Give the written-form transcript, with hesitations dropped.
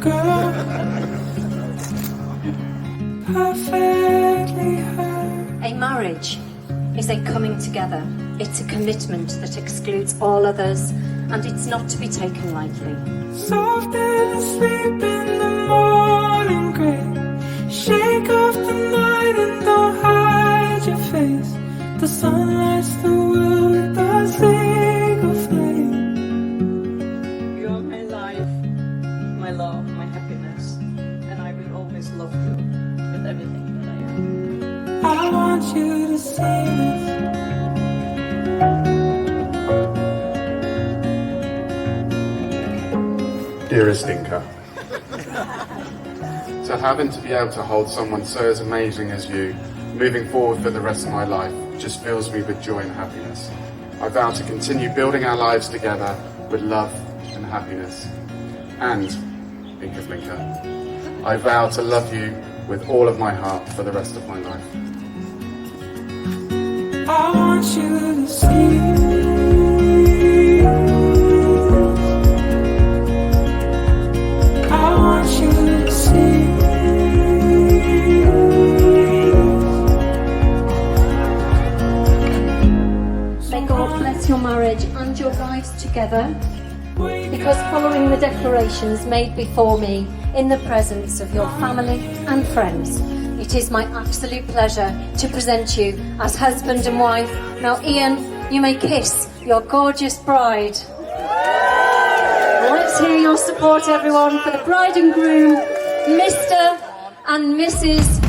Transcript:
girl, perfectly her. A marriage is a coming together. It's a commitment that excludes all others, and it's not to be taken lightly. Soft and asleep in the morning gray. Shake off the night and don't hide your face. The sun lights the world with a single flame. You are my life, my love, my happiness, and I will always love you with everything that I am. I want you to see this. Dearest Inka, to have and to be able to hold someone so as amazing as you, moving forward for the rest of my life, just fills me with joy and happiness. I vow to continue building our lives together with love and happiness. And, Inka Flinka, I vow to love you with all of my heart for the rest of my life. I want you to see. I want you to see. May God bless your marriage and your lives together, because following the declarations made before me in the presence of your family and friends, it is my absolute pleasure to present you as husband and wife. Now, Ian, you may kiss your gorgeous bride. Let's hear your support, everyone, for the bride and groom, Mr. and Mrs.